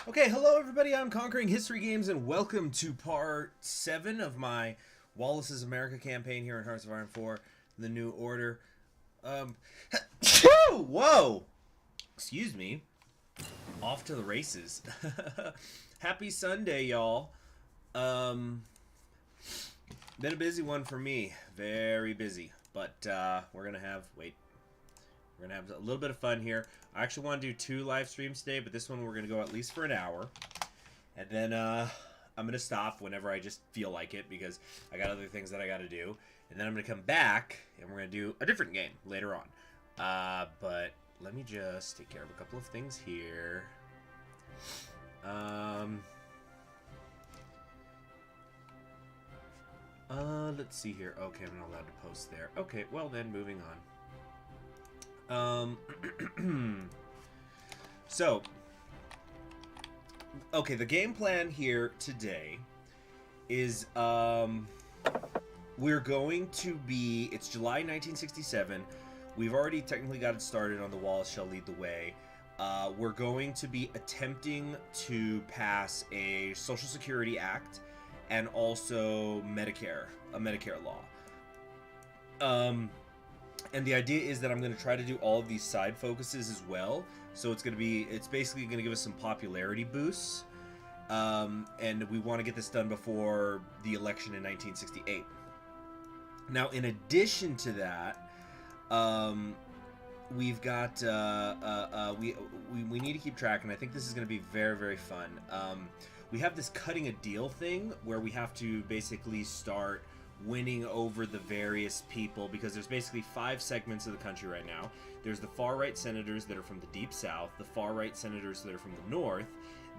Okay, hello everybody, I'm Conquering History Games, and welcome to part 7 of my Wallace's America campaign here in Hearts of Iron 4, The New Order. Whoa! Excuse me. Off to the races. Happy Sunday, y'all. Been a busy one for me. Very busy. But, we're gonna have a little bit of fun here. I actually want to do 2 live streams today, but this one we're going to go at least for an hour. And then I'm going to stop whenever I just feel like it because I got other things that I got to do. And then I'm going to come back and we're going to do a different game later on. But let me just take care of a couple of things here. Let's see here. Okay, I'm not allowed to post there. Okay, well then, moving on. So, okay, the game plan here today is, we're going to be, it's July 1967, we've already technically got it started on the Wallace Shall Lead the Way. We're going to be attempting to pass a Social Security Act and also Medicare, a Medicare law. And the idea is that I'm going to try to do all of these side focuses as well. So it's basically going to give us some popularity boosts. And we want to get this done before the election in 1968. Now, in addition to that, we've got, we need to keep track, and I think this is going to be very, very fun. We have this cutting a deal thing where we have to basically start winning over the various people, because there's basically 5 segments of the country right now. There's the far-right senators that are from the Deep South, the far-right senators that are from the North,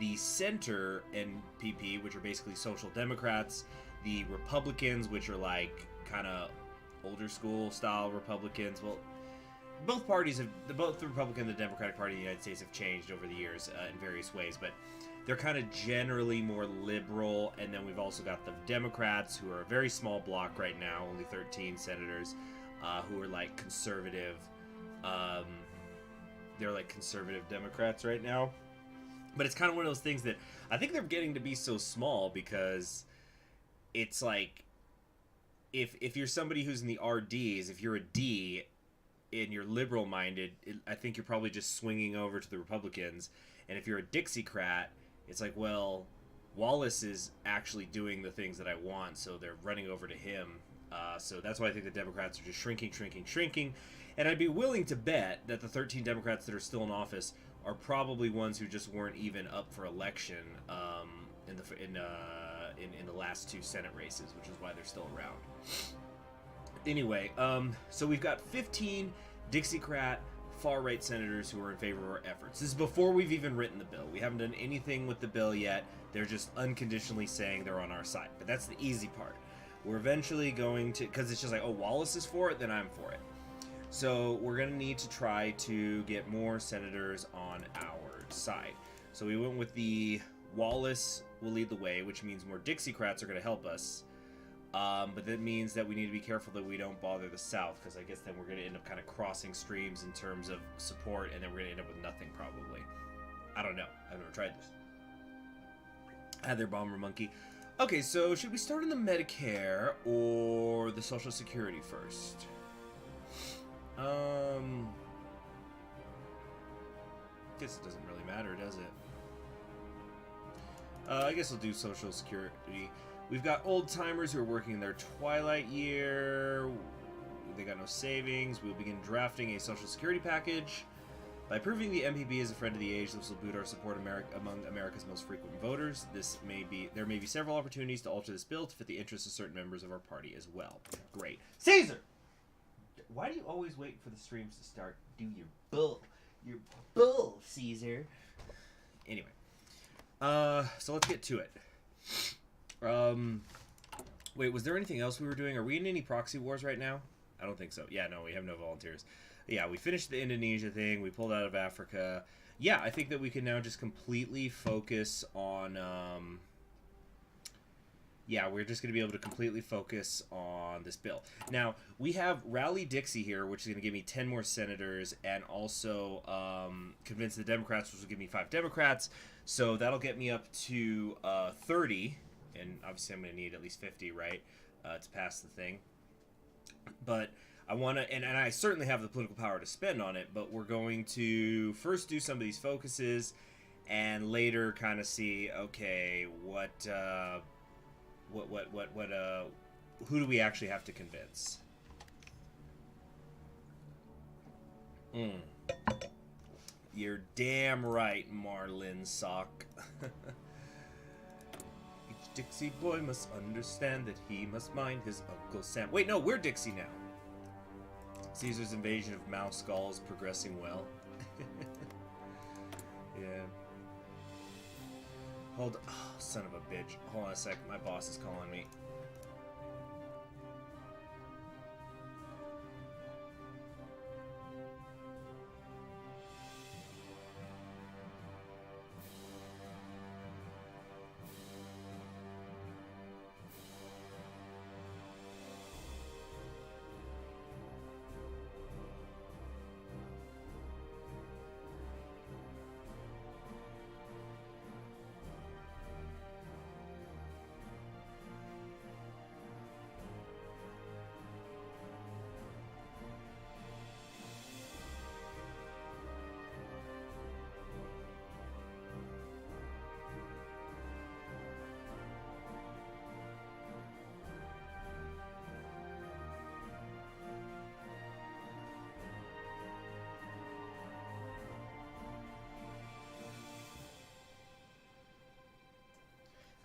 the center NPP, which are basically Social Democrats, the Republicans, which are like kind of older school style Republicans. Well, both parties both the Republican and the Democratic Party in the United States have changed over the years in various ways, but they're kind of generally more liberal. And then we've also got the Democrats, who are a very small block right now, only 13 senators, who are like conservative. They're like conservative Democrats right now. But it's kind of one of those things that I think they're getting to be so small because it's like, if you're somebody who's in the RDs, if you're a D and you're liberal minded, I think you're probably just swinging over to the Republicans. And if you're a Dixiecrat, it's like, well, Wallace is actually doing the things that I want, so they're running over to him. So that's why I think the Democrats are just shrinking. And I'd be willing to bet that the 13 Democrats that are still in office are probably ones who just weren't even up for election in the last 2 Senate races, which is why they're still around. Anyway, so we've got 15 Dixiecrat far-right senators who are in favor of our efforts. This is before we've even written the bill. We haven't done anything with the bill yet. They're just unconditionally saying they're on our side. But that's the easy part. We're eventually going to, because it's just like, oh, Wallace is for it, then I'm for it. So we're going to need to try to get more senators on our side. So we went with the Wallace will lead the way, which means more Dixiecrats are going to help us. But that means that we need to be careful that we don't bother the South, because I guess then we're going to end up kind of crossing streams in terms of support, and then we're going to end up with nothing, probably. I don't know. I've never tried this. Their Bomber Monkey. Okay, so should we start on the Medicare or the Social Security first? Guess it doesn't really matter, does it? I guess we'll do Social Security. We've got old-timers who are working in their twilight year. They got no savings. We'll begin drafting a Social Security package. By proving the MPP is a friend of the age, this will boot our support among America's most frequent voters. There may be several opportunities to alter this bill to fit the interests of certain members of our party as well. Great. Caesar! Why do you always wait for the streams to start? Do your bull. Your bull, Caesar. Anyway. So let's get to it. Wait, was there anything else we were doing? Are we in any proxy wars right now? I don't think so. Yeah, no, we have no volunteers. Yeah, we finished the Indonesia thing. We pulled out of Africa. Yeah, I think that we can now just completely focus on, Yeah, we're just going to be able to completely focus on this bill. Now, we have Rally Dixie here, which is going to give me 10 more senators, and also convince the Democrats, which will give me 5 Democrats. So that'll get me up to 30, and obviously I'm going to need at least 50, right, to pass the thing. But I want to, and I certainly have the political power to spend on it, but we're going to first do some of these focuses, and later kind of see, okay, who do we actually have to convince? You're damn right, Marlin Sock. Each Dixie boy must understand that he must mind his Uncle Sam. Wait, no, we're Dixie now. Caesar's invasion of mouse skulls progressing well. Yeah. Hold. Oh, son of a bitch. Hold on a sec. My boss is calling me.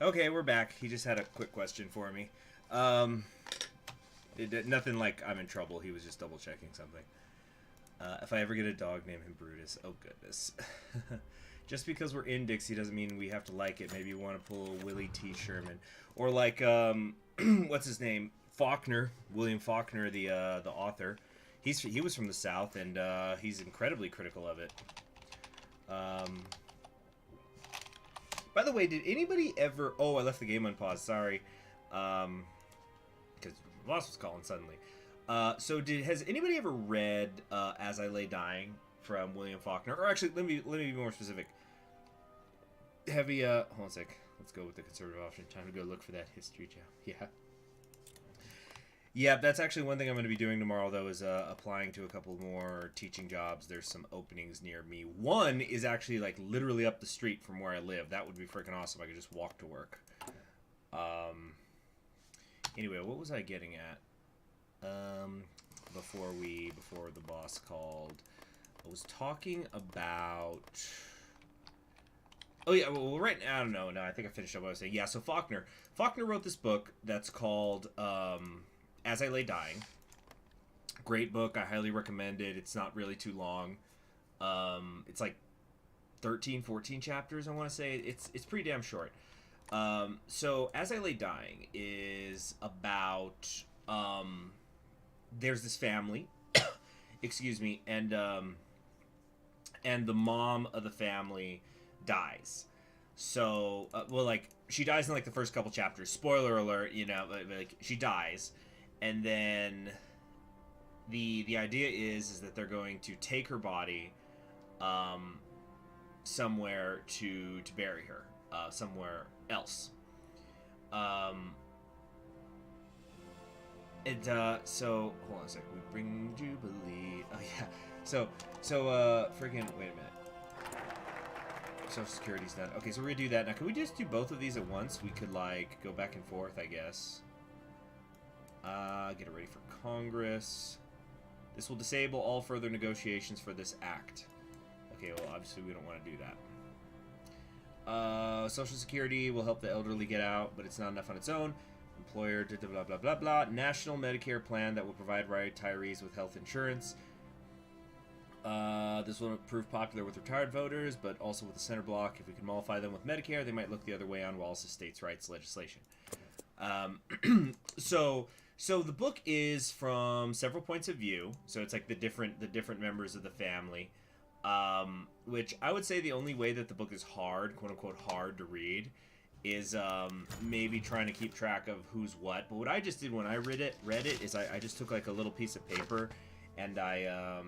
Okay, we're back. He just had a quick question for me. Nothing like I'm in trouble. He was just double checking something. If I ever get a dog, name him Brutus. Oh, goodness. Just because we're in Dixie doesn't mean we have to like it. Maybe you want to pull Willie T. Sherman. Or like, what's his name? Faulkner. William Faulkner, the author. He was from the South, and he's incredibly critical of it. By the way, did anybody ever... Oh, I left the game on pause. Sorry. Because Wallace was calling suddenly. So has anybody ever read As I Lay Dying from William Faulkner? Or actually, let me be more specific. Hold on a sec. Let's go with the conservative option. Time to go look for that history job. Yeah. Yeah, that's actually one thing I'm going to be doing tomorrow, though, is applying to a couple more teaching jobs. There's some openings near me. One is actually, like, literally up the street from where I live. That would be freaking awesome. I could just walk to work. Anyway, what was I getting at? Before the boss called. I was talking about... Oh, yeah, well, right now, I don't know. No, I think I finished up what I was saying. Yeah, so Faulkner. Faulkner wrote this book that's called... As I Lay Dying. Great book. I highly recommend it. It's not really too long. It's like 13, 14 chapters, I want to say. It's pretty damn short. So As I Lay Dying is about... there's this family. Excuse me. And the mom of the family dies. So, well, like, she dies in, like, the first couple chapters. Spoiler alert, you know, like, she dies. And then the idea is that they're going to take her body somewhere to bury her, somewhere else. So hold on a sec. We bring Jubilee. Oh yeah. So freaking wait a minute. Social Security's done. Okay, so we're gonna do that now. Can we just do both of these at once? We could like go back and forth, I guess. Get it ready for Congress. This will disable all further negotiations for this act. Okay, well, obviously we don't want to do that. Social Security will help the elderly get out, but it's not enough on its own. Employer, blah, blah, blah, blah. National Medicare plan that will provide retirees with health insurance. This will prove popular with retired voters, but also with the center bloc. If we can mollify them with Medicare, they might look the other way on Wallace's states' rights legislation. So the book is from several points of view. So it's like the different members of the family. Which I would say the only way that the book is hard, quote unquote hard to read, is maybe trying to keep track of who's what. But what I just did when I read it is I just took like a little piece of paper and I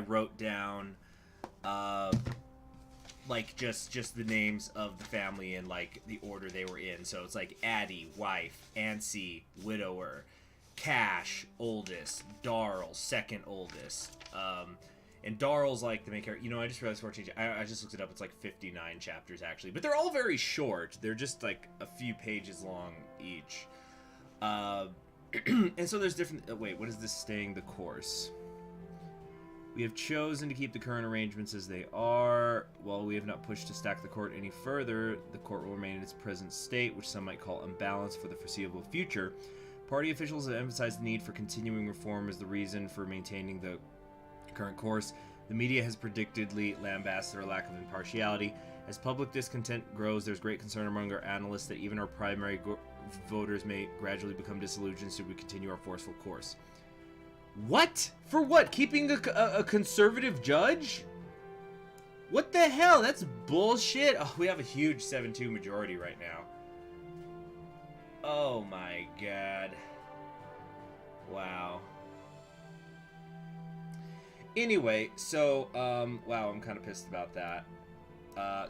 wrote down like just the names of the family and like the order they were in. So it's like Addie, wife; Ancy, widower; Cash, oldest; Darl, second oldest. And Darl's like the main character. You know, I just realized I just looked it up. It's like 59 chapters actually, but they're all very short. They're just like a few pages long each. And so there's different. Wait, what is this? Staying the course. We have chosen to keep the current arrangements as they are. While we have not pushed to stack the court any further, the court will remain in its present state, which some might call unbalanced, for the foreseeable future. Party officials have emphasized the need for continuing reform as the reason for maintaining the current course. The media has predictably lambasted their lack of impartiality. As public discontent grows, there's great concern among our analysts that even our primary voters may gradually become disillusioned should we continue our forceful course. What? For what? Keeping a conservative judge? What the hell? That's bullshit. Oh, we have a huge 7-2 majority right now. Oh my god. Wow. Anyway, so, wow, I'm kind of pissed about that.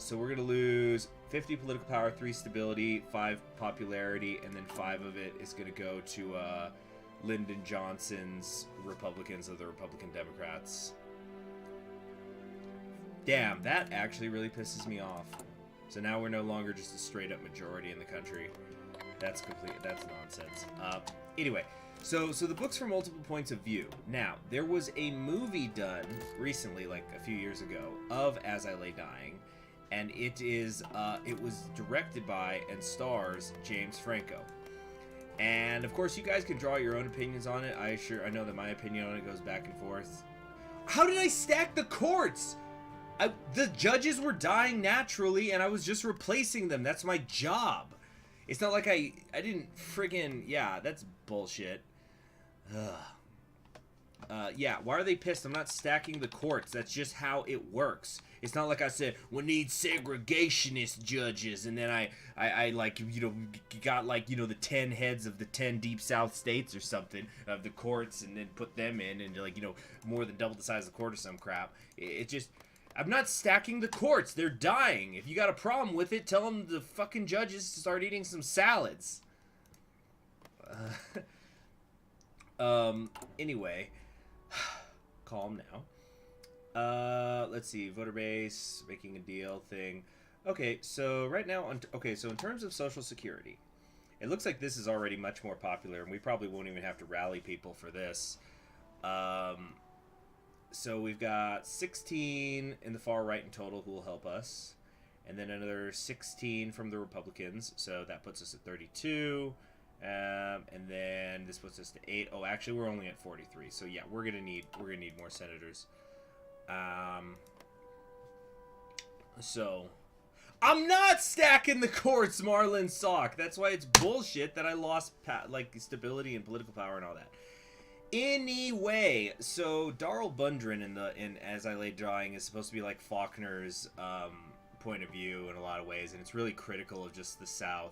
So we're going to lose 50 political power, 3 stability, 5 popularity, and then 5 of it is going to go to, Lyndon Johnson's Republicans of the Republican Democrats. Damn, that actually really pisses me off. So now we're no longer just a straight up majority in the country. That's nonsense. Anyway, so the book's from multiple points of view. Now, there was a movie done recently, like a few years ago, of As I Lay Dying, and it was directed by and stars James Franco. And of course, you guys can draw your own opinions on it. I know that my opinion on it goes back and forth. How did I stack the courts? The judges were dying naturally, and I was just replacing them. That's my job. It's not like I didn't friggin'... Yeah, that's bullshit. Yeah, why are they pissed? I'm not stacking the courts. That's just how it works. It's not like I said, we need segregationist judges, and then I like, you know, got like, you know, the 10 heads of the 10 deep south states or something of the courts, and then put them in, and like, you know, more than double the size of the court or some crap. It just... I'm not stacking the courts. They're dying. If you got a problem with it, tell them the fucking judges to start eating some salads. Anyway, calm now. Let's see, voter base, making a deal thing. Okay, so right now, so in terms of Social Security, it looks like this is already much more popular, and we probably won't even have to rally people for this. So we've got 16 in the far right in total who will help us, and then another 16 from the Republicans, so that puts us at 32. And then this puts us to 8. Oh, actually, we're only at 43. So yeah, we're gonna need more senators. So I'm not stacking the courts, Marlon Sock. That's why it's bullshit that I lost like stability and political power and all that. Anyway, so Darl Bundren in As I Lay Dying is supposed to be like Faulkner's point of view in a lot of ways, and it's really critical of just the South.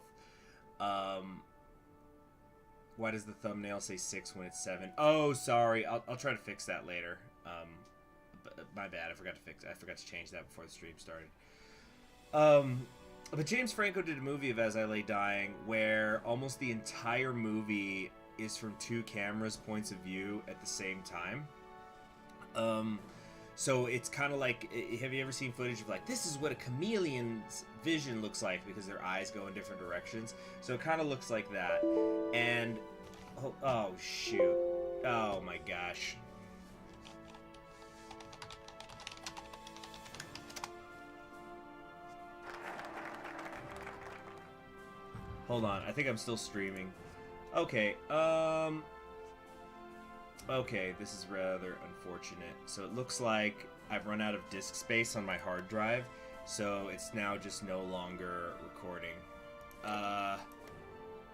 Why does the thumbnail say 6 when it's 7? Oh, sorry. I'll try to fix that later. My bad. I forgot to change that before the stream started. But James Franco did a movie of As I Lay Dying where almost the entire movie is from 2 cameras' points of view at the same time. So it's kind of like, have you ever seen footage of like, this is what a chameleon's vision looks like because their eyes go in different directions? So it kind of looks like that. And, oh shoot. Oh my gosh. Hold on, I think I'm still streaming. Okay, okay, this is rather unfortunate. So it looks like I've run out of disk space on my hard drive, so it's now just no longer recording.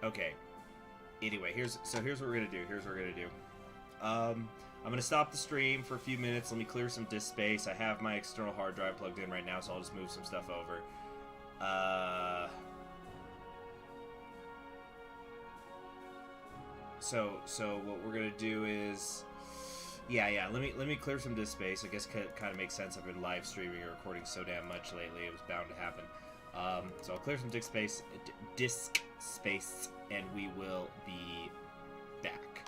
Okay. Anyway, here's what we're gonna do. I'm gonna stop the stream for a few minutes. Let me clear some disk space. I have my external hard drive plugged in right now, so I'll just move some stuff over. So what we're gonna do is, yeah. Let me clear some disk space. I guess kind of makes sense. I've been live streaming or recording so damn much lately. It was bound to happen. So I'll clear some disk space, and we will be back.